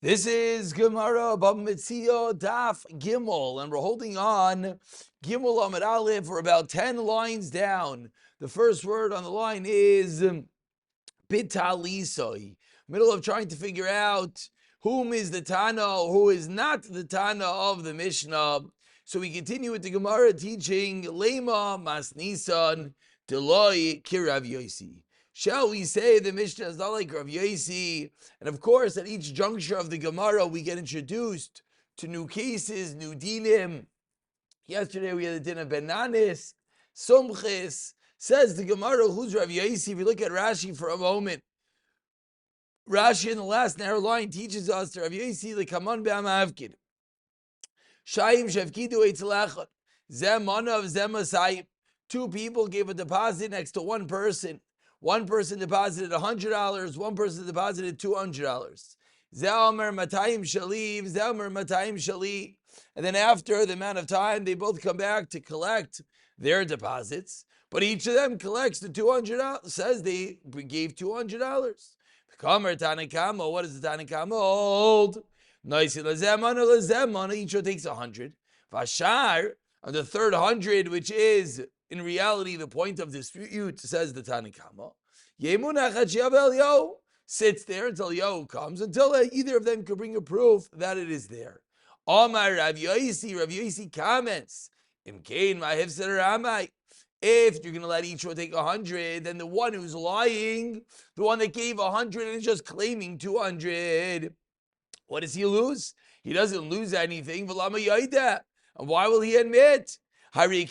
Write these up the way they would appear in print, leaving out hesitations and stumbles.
This is Gemara Metziah Daf Gimel, and we're holding on Gimel Amud Aleph. We're about 10 lines down. The first word on the line is Bitalisoi. Middle of trying to figure out whom is the Tana, who is not the Tana of the Mishnah. So we continue with the Gemara teaching Lema Mas Nisan Deloi Kirav Yosi. Shall we say the Mishnah is not like Rav Yosi? And of course, at each juncture of the Gemara, we get introduced to new cases, new dinim. Yesterday we had the din of Benanis, Sumchis. Says the Gemara, who's Rav Yosi? If you look at Rashi for a moment, Rashi in the last narrow line teaches us that Rav Yosi lekaman be'amavkid. Shayim shevkidu eitzlachot. Zem manav zem asayim. Two people gave a deposit next to one person. One person deposited $100. One person deposited $200. Zelmer matayim shaliv. Zelmer matayim shali. And then after the amount of time, they both come back to collect their deposits. But each of them collects the $200. Says they gave $200. Kamer Tanakama. What does the Tanakama hold? Noisi lazemana lazemana. Each one takes 100. Vashar on the third 100, which is in reality the point of dispute, says the Tanakama. Yemunach Hachiav Eliyahu sits there until Eliyahu comes, until either of them could bring a proof that it is there. Omar Rav Yosi comments, Imkein Mahivser Ramai. If you're going to let each one take 100, then the one who's lying, the one that gave 100 and is just claiming 200, what does he lose? He doesn't lose anything. And why will he admit? He got the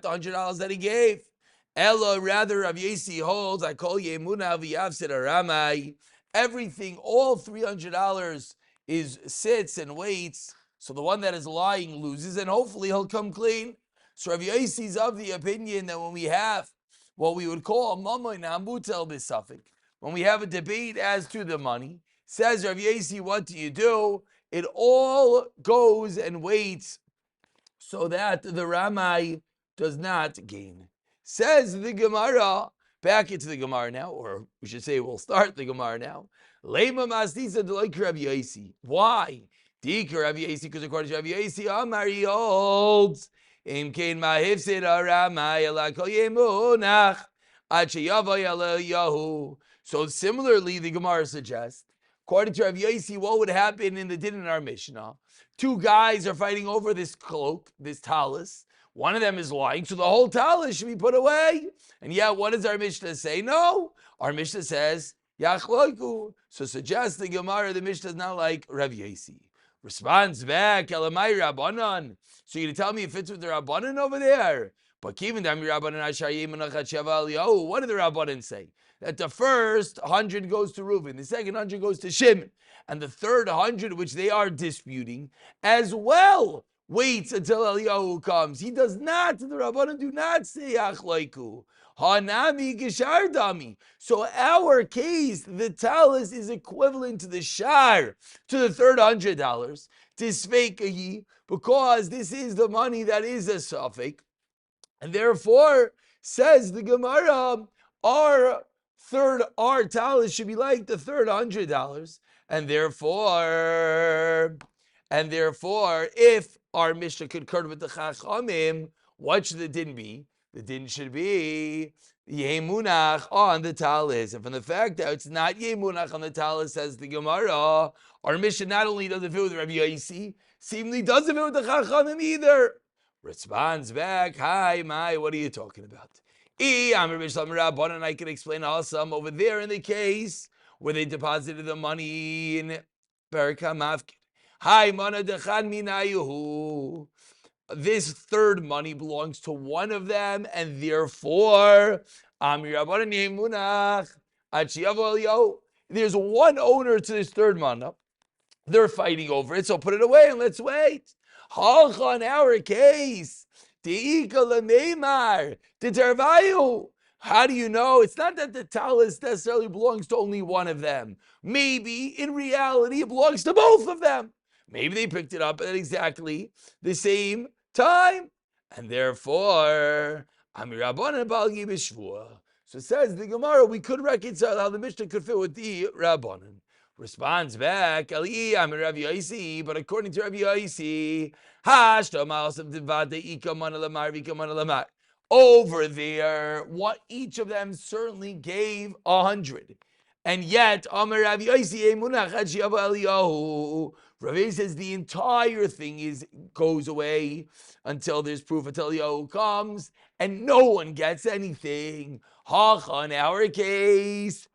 $100 that he gave. Ella, rather, Rav Yosi holds, I call Yemuna v'yavsid aramai. Everything, all $300 sits and waits. So the one that is lying loses, and hopefully he'll come clean. So Rav Yosi is of the opinion that when we have what we would call mamon hamutel b'safik, when we have a debate as to the money, says Rav Yosi, what do? It all goes and waits so that the Ramai does not gain. Says the Gemara, back into the Gemara now, or we should say we'll start the Gemara now. Lema masnisa deloik Rav Yosi. Why? Dika Rav Yosi, because according to Rav Yosi, Amar he holds, Imkein mahivsid aramai ala kol yemunach ad sheyavay Eliyahu. So similarly, the Gemara suggests, according to Rav Yosi, what would happen in the din in our Mishnah? Two guys are fighting over this cloak, this talis. One of them is lying, so the whole talis should be put away. And yet, what does our Mishnah say? No, our Mishnah says, Yachloiku. So suggests the Gemara, the Mishnah is not like Rav Yosi. Responds back, Elamai Rabbanan. So you're going to tell me it fits with the Rabbanan over there? But what did the Rabbanan say? That the first 100 goes to Reuven, the second 100 goes to Shimon, and the third 100, which they are disputing, as well waits until Eliyahu comes. He does not, the Rabbanan do not say Achlaiku. Hanami Gishardami. So our case, the talis is equivalent to the shar, to the third $100. Tisveikahi, because this is the money that is a suffix. And therefore, says the Gemara, our talis should be like the third $100. And therefore, if our Mishnah concurred with the Chachamim, what should the din be? The din should be Yemunach on the talis. And from the fact that it's not Yemunach on the talis, says the Gemara, our Mishnah not only doesn't fit with Rabbi Yosi, seemingly doesn't fit with the Chachamim either. Responds back, hi, my, what are you talking about? I can explain awesome over there in the case where they deposited the money in Perka Mafkid. Hi, mana dechan minayuhu. This third money belongs to one of them, and therefore, there's one owner to this third mana. They're fighting over it, so put it away and let's wait. Halcha in our case, how do you know? It's not that the talis necessarily belongs to only one of them. Maybe, in reality, it belongs to both of them. Maybe they picked it up at exactly the same time. And therefore, so says the Gemara, we could reconcile how the Mishnah could fit with the Rabbanan. Responds back, Ali, I'm a Rav Yosi, but according to Rav Yosi, over there, what each of them certainly gave 100. And yet, Amar Rav Yosi, Rav Yosi says the entire thing goes away until there's proof, until Eliyahu comes, and no one gets anything. In our case,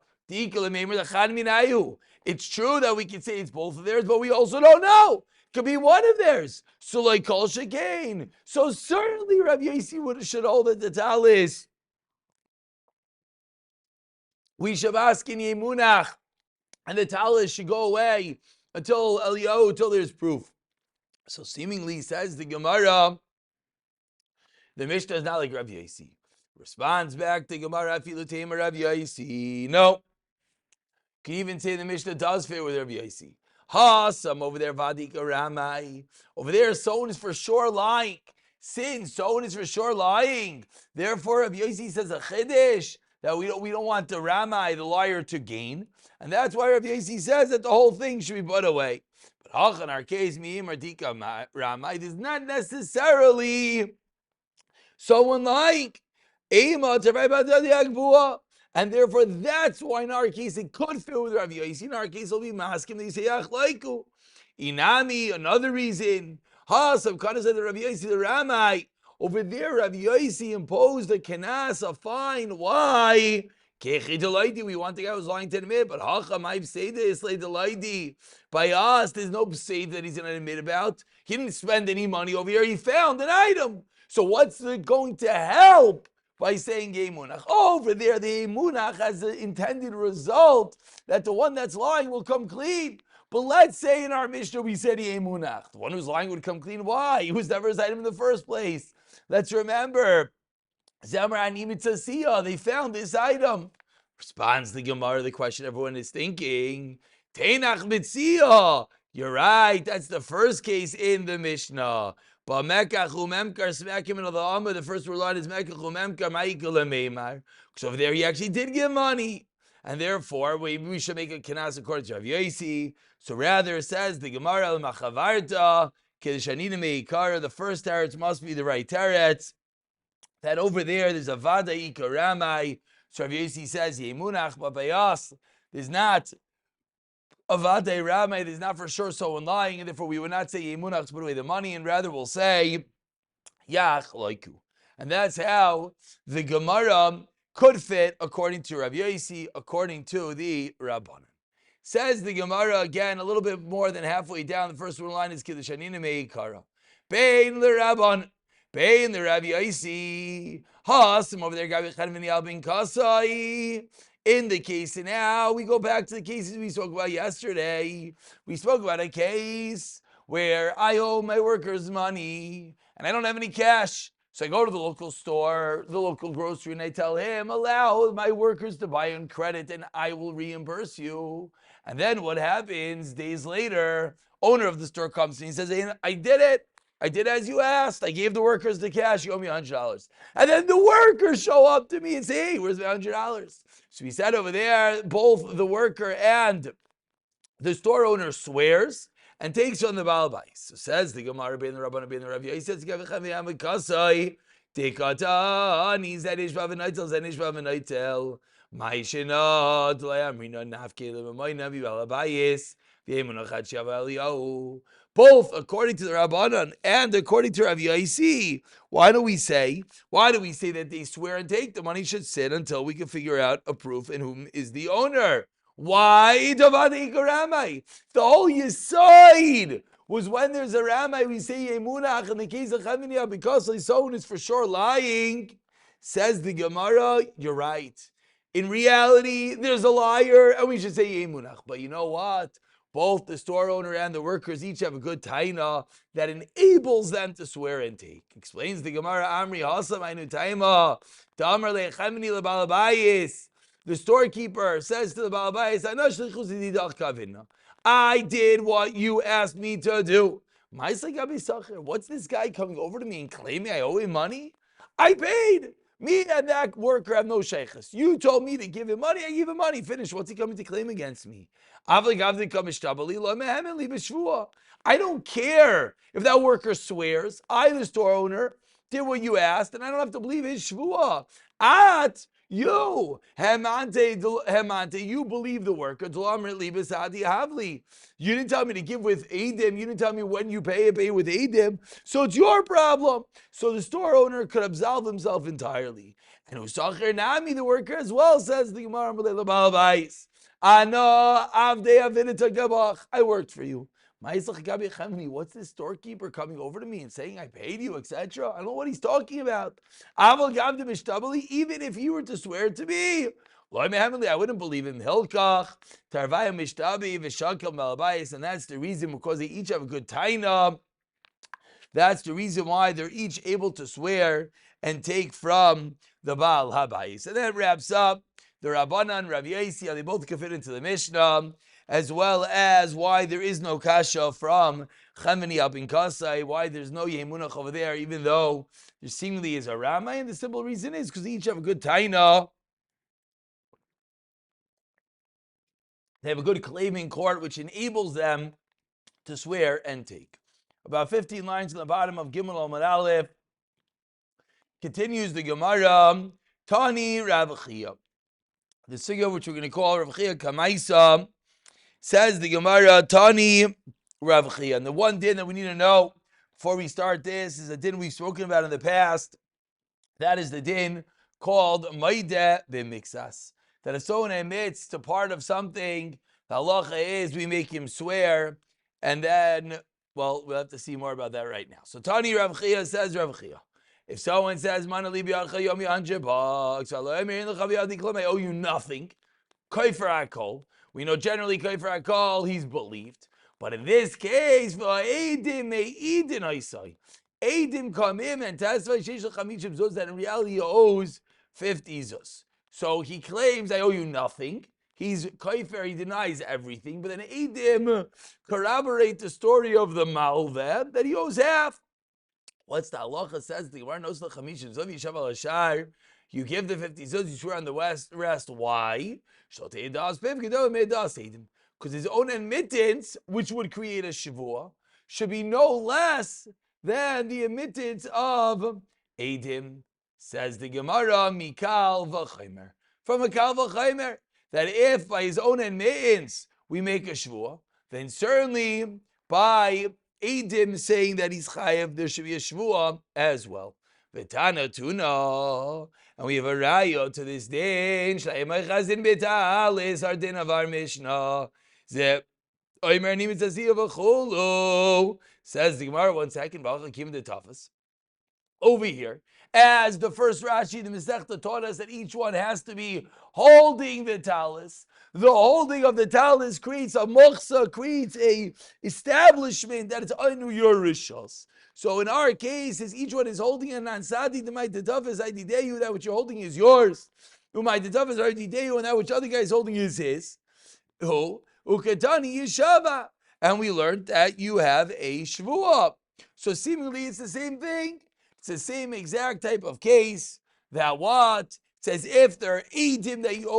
it's true that we can say it's both of theirs, but we also don't know. It could be one of theirs. So like Kol Shekain. So certainly Rabbi Yosi should hold that the talis. We should ask in Yemunach, and the talis should go away until Eliyahu, until there's proof. So seemingly says the Gemara, the Mishnah is not like Rabbi Yosi. Responds back to Gemara, Afilu Tema Rabbi Yosi. No. Can even say the Mishnah does fit with Rabbi Yosi. Some over there, Vadik Ramai. Over there, someone is for sure lying. Sin, someone is for sure lying. Therefore, Rabbi Yosi says a chiddush that we don't want the Ramai, the liar, to gain. And that's why Rabbi Yosi says that the whole thing should be put away. But in our case, Mardika Ramai is not necessarily someone lying. And therefore, that's why in our case it could fit with Rav Yosi. In our case, it'll be maskim. They say achlaiku. Inami, another reason. Some kind of said the Rav Yosi, the Ramai. Over there, Rav Yosi imposed a kenas, a fine. Why? We want the guy who's lying to admit, but by us, there's no pseid that he's going to admit about. He didn't spend any money over here. He found an item. So what's it going to help? By saying Yemunach. Over there, the Yemunach has the intended result that the one that's lying will come clean. But let's say in our Mishnah we said Yemunach. The one who's lying would come clean. Why? He was never his item in the first place. Let's remember, Zamrani Metziah, they found this item. Responds the Gemara, the question everyone is thinking. Teinach Metziah. You're right, that's the first case in the Mishnah. But Mekach umemkar smack him in the Amud. The first word line is Mekach umemkar ma'ikul meimar. So over there he actually did give money, and therefore we should make a kenas according to Rav Yosi. So rather it says the Gemara al machavarta kedushanina meikara. The first teretz must be the right teretz. That over there there's a vada ikaramai. So Rav Yosi says yemunach, but by us there's not. Avadei Ramai is not for sure someone lying, and therefore we would not say Yemunach to put away the money, and rather we'll say Yach Loiku. And that's how the Gemara could fit according to Rav Yosi, according to the Rabbanan. Says the Gemara again, a little bit more than halfway down. The first one line is Kiddushanina Meikara. Bein the Rabban, Bein the Rav Yosi. Hasim over there, Gabi Chadvini Albin Kasai. In the case now, we go back to the cases we spoke about yesterday. We spoke about a case where I owe my workers money and I don't have any cash. So I go to the local store, the local grocery, and I tell him, allow my workers to buy on credit and I will reimburse you. And then what happens? Days later, owner of the store comes and he says, hey, I did it. I did as you asked. I gave the workers the cash. You owe me $100. And then the workers show up to me and say, hey, where's my $100? So we said over there, both the worker and the store owner swears and takes on the Baal Bais. So says the Gemara bein the Rabban bein the Rav Yosi says Gavichem Kasai Tekatani Zenish Bavenitel Zenish Bavenitel Maishinot Layamrina Nafke Lemayna Bibal Bais V'Emunachat Shava Eliyahu. Both according to the Rabbanan and according to Rav Yosi. Why do we say that they swear and take? The money should sit until we can figure out a proof in whom is the owner. Why? The whole Yesod was when there's a Ramai, we say Yemunach, in the case of Chaminiya, because someone is for sure lying. Says the Gemara, you're right. In reality, there's a liar, and we should say Yemunach. But you know what? Both the store owner and the workers each have a good taina that enables them to swear and take. Explains the Gemara, Amri Hasam Ainu Taima, Damar Lechamini Lebalabayis. The storekeeper says to the Balabayis, I did what you asked me to do. What's this guy coming over to me and claiming I owe him money? I paid. Me and that worker have no sheikhs. You told me to give him money, I give him money. Finish. What's he coming to claim against me? I don't care if that worker swears. I, the store owner, did what you asked, and I don't have to believe his shvuah. You, hemante, you believe the worker. You didn't tell me to give with Edim. You didn't tell me when you pay with Edim. So it's your problem. So the store owner could absolve himself entirely. And Usacher Nami, the worker as well, says the Gemara, I worked for you. What's this storekeeper coming over to me and saying I paid you, etc.? I don't know what he's talking about. Even if he were to swear to me, I wouldn't believe him. And that's the reason, because they each have a good taina. That's the reason why they're each able to swear and take from the Baal Habayis. And that wraps up the Rabbanan, Rav Yossi, they both can fit into the Mishnah, as well as why there is no kasha from Chamini up in Concise, why there's no Yemunach over there, even though there seemingly is a Rama. And the simple reason is because they each have a good taina. They have a good claiming court, which enables them to swear and take. About 15 lines on the bottom of Gimel Amud Aleph. Continues the Gemara, Tani Rav Chia. The sugya which we're going to call Rav Chia Kamaisa, says the Gemara, Tani Rav Chia. And the one din that we need to know before we start this is a din we've spoken about in the past. That is the din called Maideh B'Mixas. That if someone admits to part of something, the halacha is we make him swear, and then, well, we'll have to see more about that right now. So Tani Rav Chia, says Rav Chia, if someone says, Mana li b'yarcha yomi $100, I owe you nothing, Kaifer Akol, we know generally Kaifer Akol, he's believed. But in this case, Eidim come in and testify that in reality he owes 50 zuz. So he claims, I owe you nothing. He's Kaifer, he denies everything. But then Eidim corroborate the story of the Malveh that he owes half. What's the halacha says? The Gemara knows the chamishim zov yishav al hashar. You give the 50 zuz, you swear on the rest. Why? Because his own admittance, which would create a shavua, should be no less than the admittance of Eidim. Says the Gemara, Mikal v'chaymer. From a Kal v'chaymer, that if by his own admittance we make a shavua, then certainly by Eidim saying that he's chayev, there should be a shvuah as well. V'tana tuna, and we have a raya to this din. Shleimay chazin betal is our din of our Mishnah. Ze oimer nimitzaziya v'chulu. Says the Gemara. 1 second. V'achakim the toughest. Over here, as the first Rashi, the Masechta, taught us that each one has to be holding the talis. The holding of the talis creates a mochsa, creates a establishment that it's anu yorishos. So in our case, as each one is holding an ansadi, the ma'itadafas aidideyu, that which you're holding is yours. U'ma'itadafas aidideyu, and that which other guy is holding is his. Who? Ukatani yishava. And we learned that you have a shvuah. So seemingly it's the same thing. It's the same exact type of case that what? It says if there are eidim that you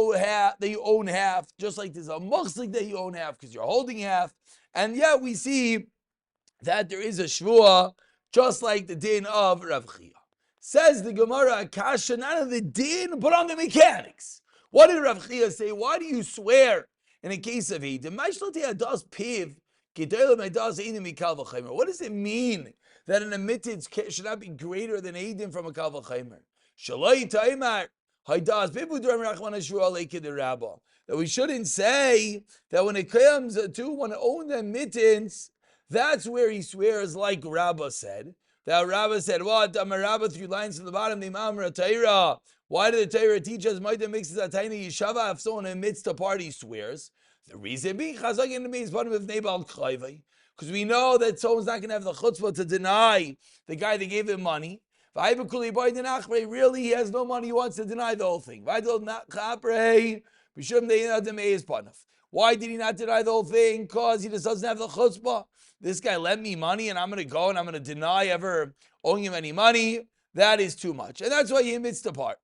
own half, just like there's a muchzik that you own half because you're holding half, and yet we see that there is a shvuah, just like the din of Rav Chia. Says the Gemara, Akasha, not on the din, but on the mechanics. What did Rav Chia say? Why do you swear in a case of eidim? What does it mean that an admittance should not be greater than Eidim from a Kal V'chaymer? That we shouldn't say that when it comes to one own admittance, that's where he swears, like Rabbah said. That Rabbah said, what? Rabbah, 3 lines from the bottom, the Imam Torah. Why did the Torah teach us, Maida mixes a tiny yeshava, if someone admits to party swears? The reason being, Chazak in the means, because we know that someone's not going to have the chutzpah to deny the guy that gave him money. Really, he has no money. He wants to deny the whole thing. Why did he not deny the whole thing? Because he just doesn't have the chutzpah. This guy lent me money, and I'm going to go and I'm going to deny ever owing him any money. That is too much. And that's why he admits to part.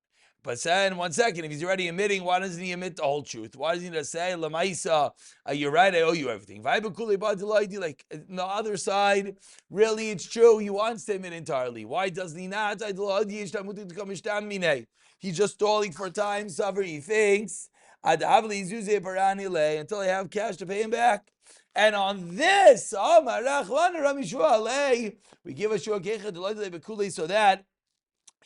But then, 1 second, if he's already admitting, why doesn't he admit the whole truth? Why doesn't he just say, Lamaisa, you're right, I owe you everything? Like, on the other side, really, it's true, he wants to admit entirely. Why doesn't he not? He's just stalling for time, suffer, he thinks, until I have cash to pay him back. And on this, we give a shua kecha so that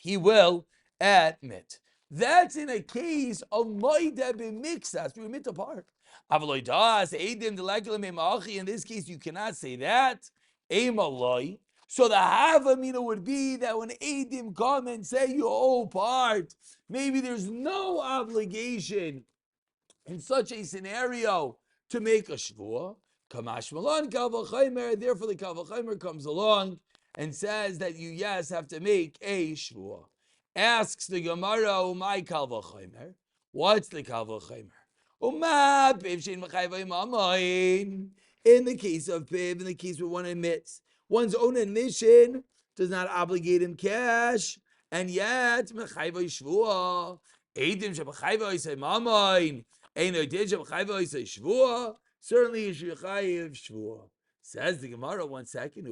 he will admit. That's in a case of moida b'mixas. We admit apart. In this case, you cannot say that. So the havamina would be that when Eidim come and say you owe part, maybe there's no obligation in such a scenario to make a shvua. Kamash Malon Kalvachaimer, therefore the Kalvachaimer comes along and says that you, yes, have to make a shvua. Asks the Gemara, my Kalvachaimer, what's the Kalvachaimer? In the case of Piv, in the case where one admits, one's own admission does not obligate him cash, and yet, Mechayva Shvua, Eidim Shebachayva Isay Mamain, certainly you should chayiv shvua. Says the Gemara, 1 second,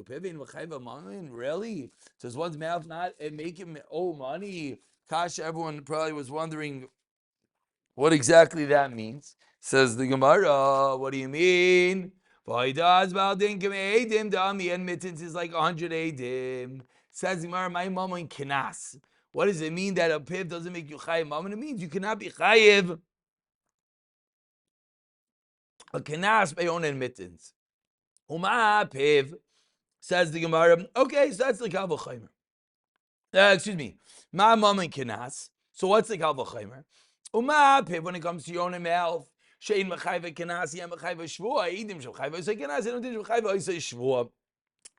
really? Does one's mouth not make him owe money? Kasha, everyone probably was wondering what exactly that means. Says the Gemara, what do you mean? Admittance is like 100 edim. Says the Gemara, my mama in kinas. What does it mean that a piv doesn't make you chayiv mammon? It means you cannot be chayiv a kenas by own admittance. Piv, says the Gemara. Okay, so that's the Kalvachaimer. Excuse me. Ma mama kenas. So what's the Kalvachaimer? Piv, when it comes to your own mouth, shein mechayva kenas, yem mechayva shvua, idim shevchayva isay kenas, and idim shevchayva isay shvua.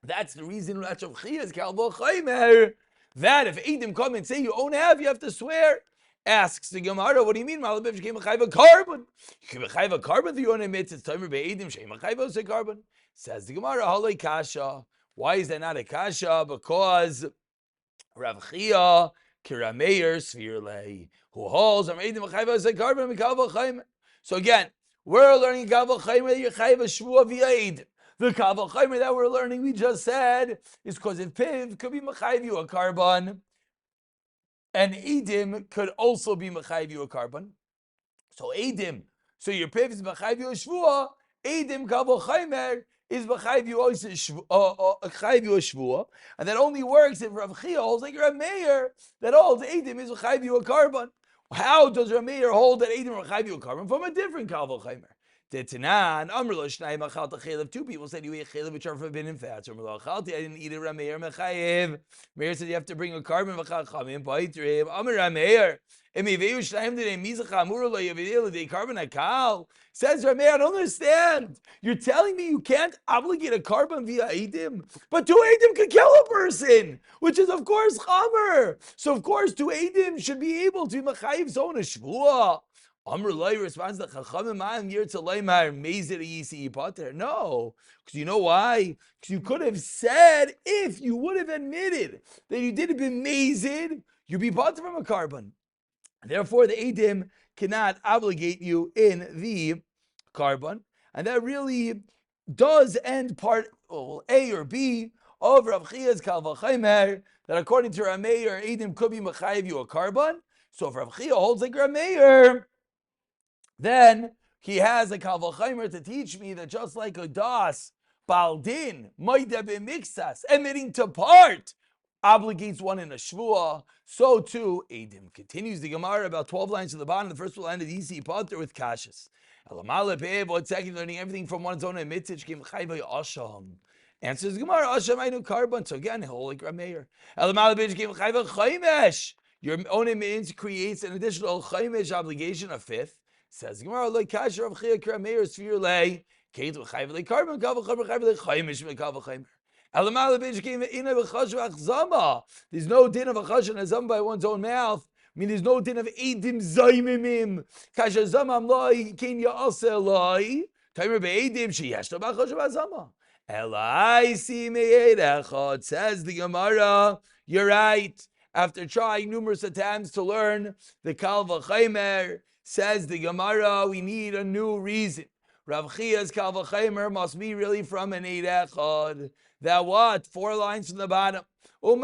That's the reason that Shavchi is Kalvachaimer. That if Eidim come and say you own half, you have to swear. Asks the Gemara, what do you mean? Malabiv came a carbon. You can a carbon if you want to admit it's time for Eidim Shem a carbon. Says the Gemara, Halei Kasha. Why is that not a Kasha? Because Rav Chia Kirameir Svirlei, who holds Eidim a carbon Mikavachaimer. So again, we're learning Kavachaimer, you chayv a shvua via Eidim. The Kavachaimer that we're learning, we just said, is because if Piv could be Mechayv you a carbon, and Eidim could also be Mechayv you a carbon. So Eidim, so your Piv is Mechayv you a Shvua, Eidim Kavachaimer is Mechayv you a Shvua, and that only works if Rav Chia holds like Rav Meir, that holds Eidim is Mechayv you a carbon. How does Rav Meir hold that Eidim Mechayv you a carbon? From a different Kavachaimer. Two people said you ate chelev which are forbidden fats. I didn't eat it. Rameir mechayev. Meir said you have to bring a carbon. Carbon akal. Says Rameir, I don't understand. You're telling me you can't obligate a carbon via edim, but 2 edim could kill a person, which is of course chamer. So of course 2 edim should be able to mechayev zone a shvua. Amr Loi responds that Chachamim year to Leimar Mezir Yisi Pater. No, because you know why? Because you could have said if you would have admitted that you did have been Mezir, you'd be Pater from a carbon. Therefore, the Eidim cannot obligate you in the carbon, and that really does end part A or B of Rav Chia's Kalvachaimer. That according to Rameir, Eidim could be Mechayev you a carbon. So if Rav Chia holds like Rameir, then he has a Kalvachaimer to teach me that just like a das, Baldin, Moida b'mixas, admitting to part, obligates one in a shvua, so too Eidim. Continues the Gemara about 12 lines to the bottom, the first line of the Yisi Pater with Kashas. What's second, learning everything from one's own mitzvah, came chayvay asham. Answers Gemara, asham I know carbon, so again, holy Rameir. Elamalabij came chayvay chaymesh. Your own means creates an additional chaymesh obligation, a fifth. Says Gemara, like Kasher of Chia Krameir Sphere lay, Kate of Chayvely Carbon, Kavacham, Chayvely Chaymish, Kavachim. Alamalabij came in a Chashvach Zama. There's no din of a Chash and a Zam by one's own mouth. I mean, there's no din of Eidim Zaimimim. Kasher Zamam Loi, Kenya Asa Loi, Timer Be'edim, Sheyashto Bachashvach Zama. Elai Si Me'edachot, says the Gemara, you're right. after trying numerous attempts to learn the Kal V'Chaimer, says the Gemara, we need a new reason. Rav Chia's Kal V'Chaimer must be really from an Eid Echad. That what? 4 lines from the bottom. And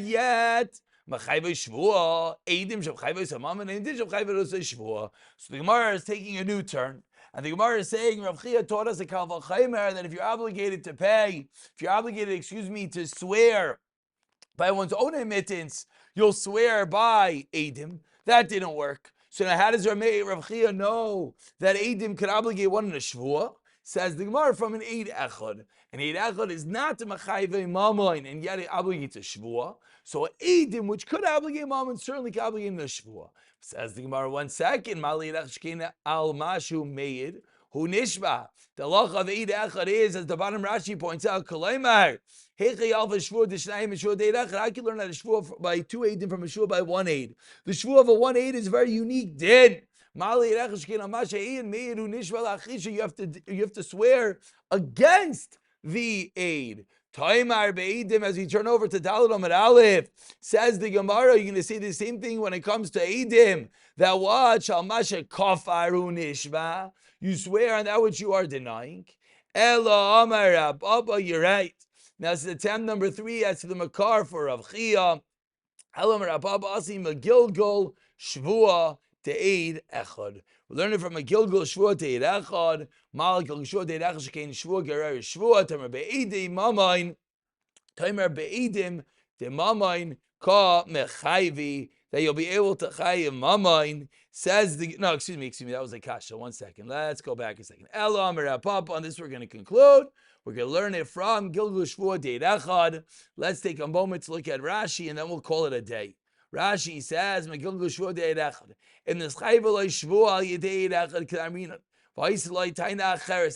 yet, Machayva Shvua, Eidim Shavchayva Samam, and Eidim Shavchayva Shvua. So the Gemara is taking a new turn. And the Gemara is saying, Rav Chia taught us a Kal V'Chaimer that if you're obligated to pay, if you're obligated, to swear by one's own admittance, you'll swear by Eidim. That didn't work. So now how does Rav Chia know that Eidim could obligate one in a Shvua? Says the Gemara from an Eid Echad. An Eid Echad is not a Machayve Mamoin, and yet it obligates a Shvua. So Eidim, which could obligate Mamoin, certainly could obligate a Shvua. Says the Gemara, 1 second, Mali Rachshkina al Mashu Meid, Hu Nishba. The law of Eid Echad is, as the bottom Rashi points out, Kalaimar, Hechi Alva Shvua Dishnayim Shvua Eid Echad. I can learn how to Shvua by 2 Eidim from a Shvua by 1 Eid. The Shvua of a 1 Eid is a very unique din. You have to swear against the aid. As we turn over to Daled Amud Aleph, says the Gemara, you're going to say the same thing when it comes to Eidim. That what? You swear on that which you are denying. Ela Amar Abba, you're right. Now it's attempt number 3 as to the Makar for Rav Chia. Ela Amar Abba Asim Gilgul Shvua Te'ed Echad. We're learning from a Gilgul Shvua Te'ed Echad. Mal Gilgul Shvua Te'ed Echad Shekein Shvua Gerar Shvua Tamer Be'edim Mamain Tamer Be'edim De Mamain Ka Mechayvi, that you'll be able to Chayim Mamain. Says the excuse me, that was a kasha. 1 second. Let's go back a second. Elam Rapap. On this we're going to conclude. We're going to learn it from Gilgul Shvua Te'ed Echad. Let's take a moment to look at Rashi and then we'll call it a day. Rashi says, in this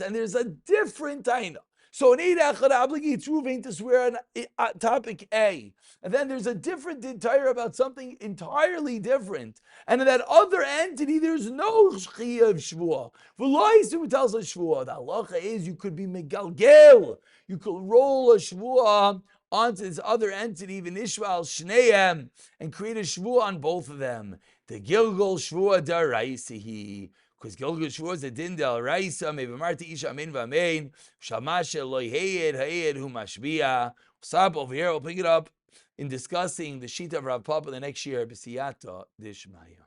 and there's a different taina. So an Eid Echad obligates Ruvain to swear on topic A. And then there's a different entire about something entirely different. And in that other entity, there's no Shchiyah of Shvuah. V'lo tells us Shvuah. The halacha is you could be Megalgel. You could roll a Shvuah onto this other entity, v'nishval shneim, and create a shvua on both of them. The Gilgul Shvua Daraisihi, because Gilgul Shvua is a din daraisa. Mevamarti isha amen v'amen. Shamash eloi hayed hu mashbiya. Stop over here. We'll pick it up in discussing the sheet of Rav Papa the next year. B'siyata dishmaya.